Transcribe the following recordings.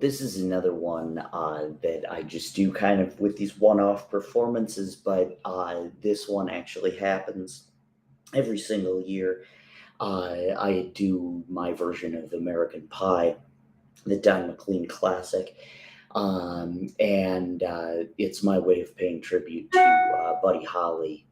This is another one that I just do kind of with these one-off performances, but this one actually happens every single year. I do my version of American Pie, the Don McLean classic, and it's my way of paying tribute to Buddy Holly,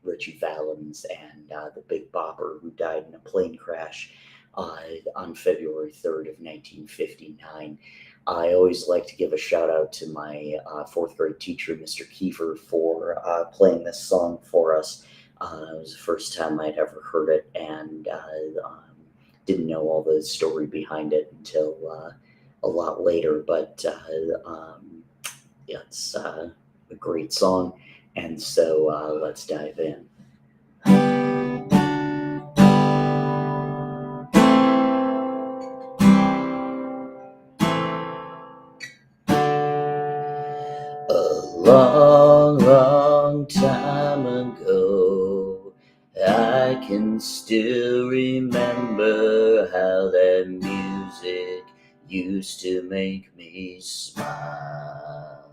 Richie Valens, and the Big Bopper, who died in a plane crash uh, on February 3rd of 1959. I always like to give a shout out to my fourth grade teacher, Mr. Kiefer, for playing this song for us. It was the first time I'd ever heard it, and didn't know all the story behind it until a lot later. But yeah, it's a great song, and so let's dive in. A long, long time ago, I can still remember how that music used to make me smile.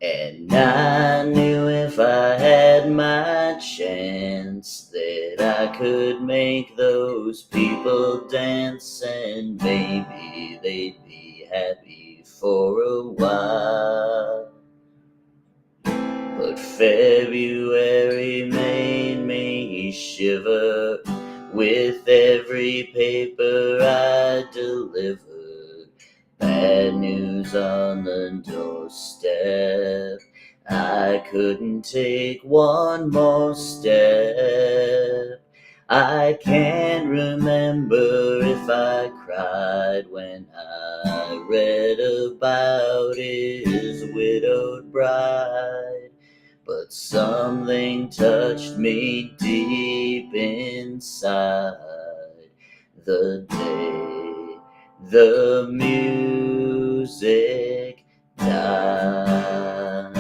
And I knew if I had my chance that I could make those people dance, and maybe they'd be happy for a while. But February made me shiver with every paper I delivered. Bad news on the doorstep. I couldn't take one more step. I can't remember if I cried when I read about his widowed bride, but something touched me deep inside the day the music died.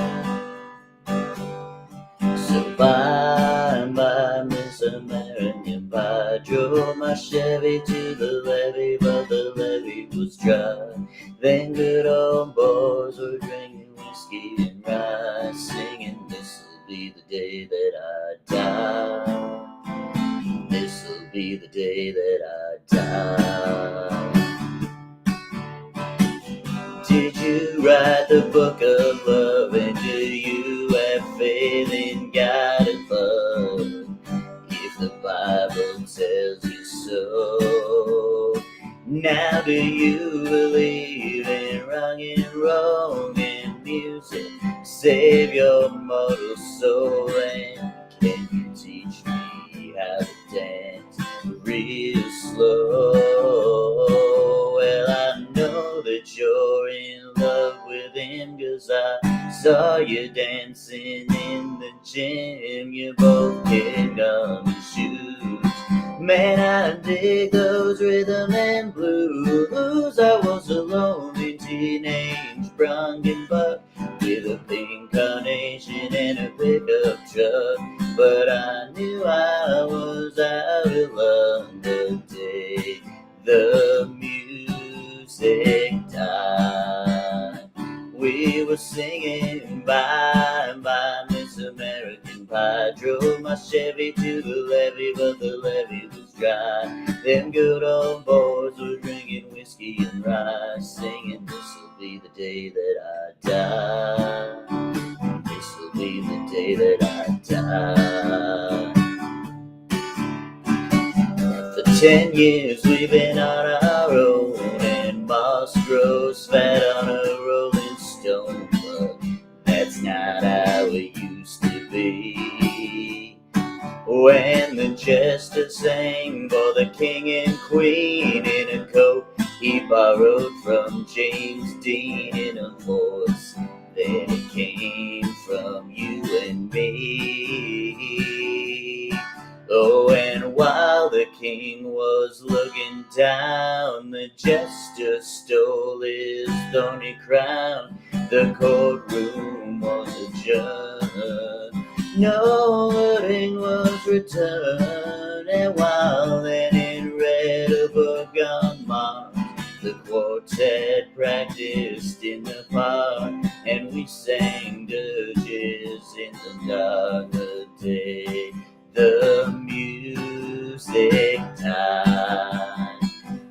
So bye, Miss American Pie. Drove my Chevy to the levee, but the levee was dry. Then good old boys were drinking whiskey and rye, singing, "This'll be the day that I die. This'll be the day that I die." Did you write the book of love, and do you have faith in God above? If the Bible tells you so, now do you believe in rock and roll and music? Save your mortal soul, and can you teach me how to dance real slow? Well, I know that you're in love with him, 'cause I saw you dancing in the gym. You both kicked on your shoes. Man, I dig those rhythm and blues. I was a lonely teenage bronco buck with a pink carnation and a pickup truck, but I knew I was out of luck the day the music died. We were singing bye, bye, Miss American Pie. Drove my Chevy to the levee, but the levee was dry. Them good old boys were drinking whiskey and rye, singing, "This'll be the day that I die. This'll be the day that I die." For 10 years we've been on our own, and moss grows fat on a rolling stone, but that's not how it used to be. When the jester sang for the king and queen in a coat he borrowed from James Dean, in a voice that came from you and me. Oh, and while the king was looking down, the jester stole his thorny crown. The courtroom was adjourned. No verdict was returned, and while then it read a book on Mars, the quartet had practiced in the park, and we sang dirges in the dark. The day the music died,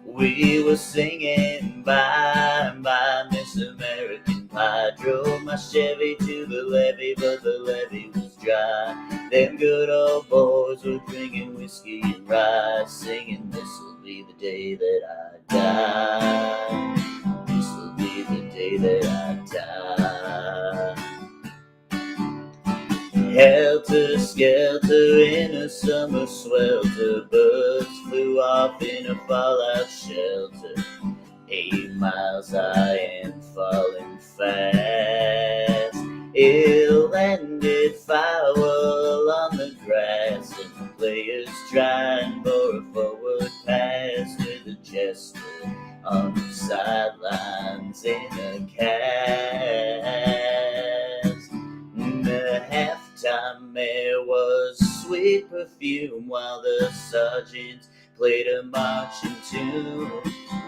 we were singing bye bye Miss American Pie. Drove my Chevy to the levee, but the levee was dry. Them good old boys were drinking whiskey and rye, singing, this'll be the day that I die. This'll be the day that I die. Helter skelter in a summer swelter, birds flew off in a fallout shelter. 8 miles high and falling fast. It landed foul on the grass, and the players trying for a forward pass, with a jester on the sidelines in a cast. The halftime air was sweet perfume, while the sergeants played a marching tune.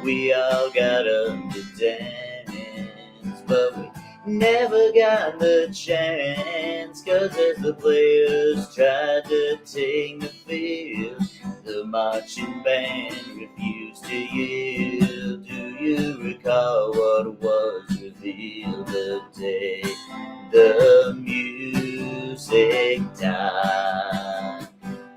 We all got up to dance, but we never got the chance, 'cause as the players tried to take the field, the marching band refused to yield. Do you recall what was revealed the day the music died?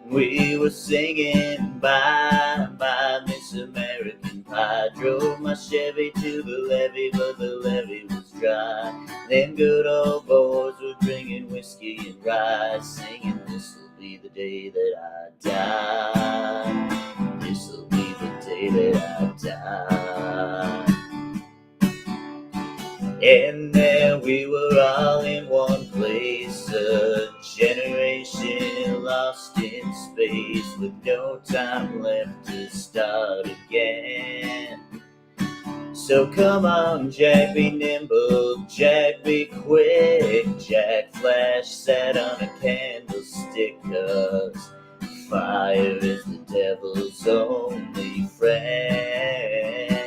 We were singing bye bye Miss American Pie. Drove my Chevy to the levee, but the levee was dry. Them good old boys were drinking whiskey and rye, singing, this'll be the day that I die. This'll be the day that I die. And there we were all in one place, a generation lost in space, with no time left to start again. So come on, Jack, be nimble, Jack, be quick. Jack Flash sat on a candlestick, 'cause fire is the devil's only friend.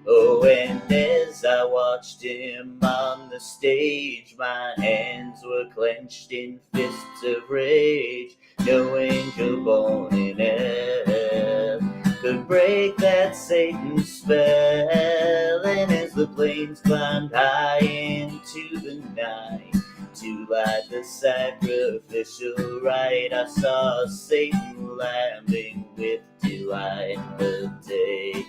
Oh, and as I watched him on the stage, my hands were clenched in fists of rage. No angel born in hell could break that Satan's spell. And as the planes climbed high into the night to light the sacrificial rite, I saw Satan laughing with delight the day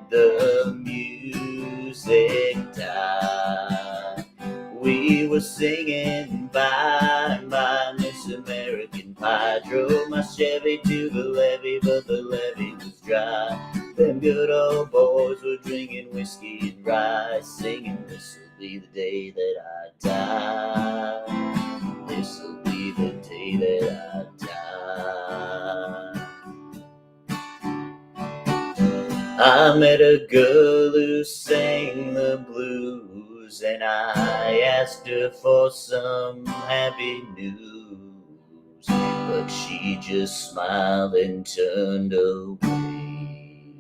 the music died. We were singing bye bye Miss American Pie. Drove my Chevy to the levee, but the levee was dry. Them good old boys were drinking whiskey and rye, singing, this'll be the day that I die. This'll be the day that I die. I met a girl who sang the blues, and I asked her for some happy news, but she just smiled and turned away.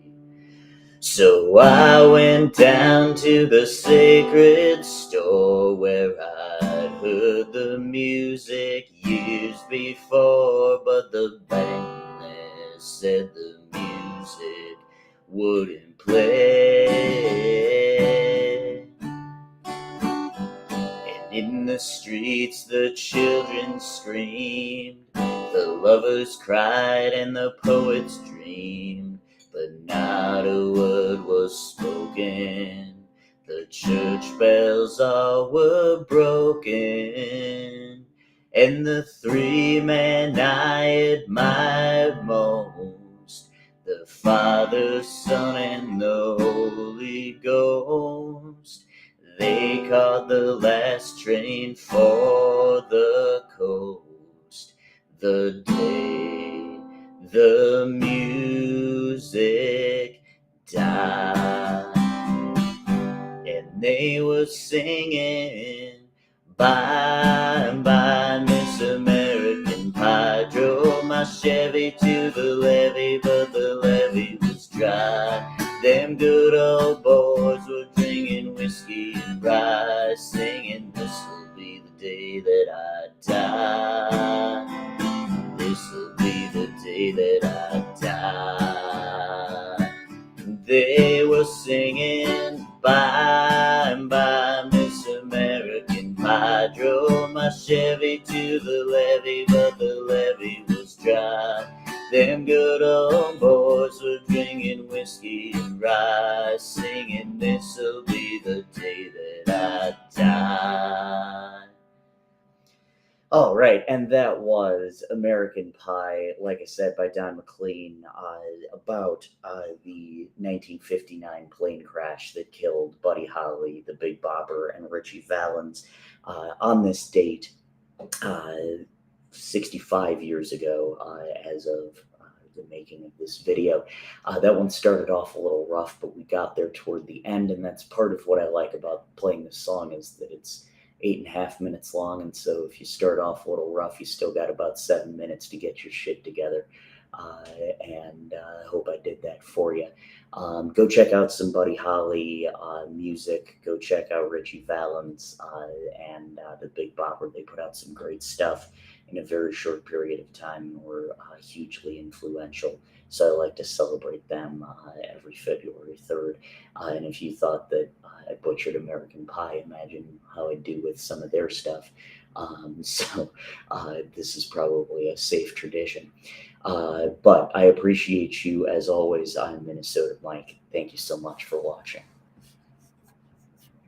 So I went down to the sacred store where I'd heard the music years before, but the band there said the music wouldn't play. And in the streets the children screamed, the lovers cried and the poets dreamed, but not a word was spoken. The church bells all were broken, and the 3 men I admired most, the Father, Son, and the Holy Ghost, they caught the last train for the coast the day the music died. And they were singing bye bye Miss American Pie. Drove my Chevy to the levee, but the levee was dry. Them good old boys were drinking whiskey and rye, singing, "This'll be the day that I die. This'll be the day that I die." They were singing, "Bye bye, Miss American Pie." Drove my Chevy to the levee, but the levee was dry. Them good old boys were drinking whiskey and rye, singing, "This'll be the day that I die." All right, and that was American Pie, like I said, by Don McLean, about the 1959 plane crash that killed Buddy Holly, the Big Bopper, and Richie Valens on this date, uh, 65 years ago, as of the making of this video. That one started off a little rough, but we got there toward the end, and that's part of what I like about playing this song is that it's 8.5 minutes long, and so if you start off a little rough, you still got about 7 minutes to get your shit together. And I hope I did that for you. Go check out some Buddy Holly music. Go check out Richie Valens and the Big Bopper. They put out some great stuff in a very short period of time and were hugely influential. So I like to celebrate them every February 3rd. And if you thought that I butchered American Pie, imagine how I do with some of their stuff. So this is probably a safe tradition. But I appreciate you as always. I'm Minnesota Mike. Thank you so much for watching.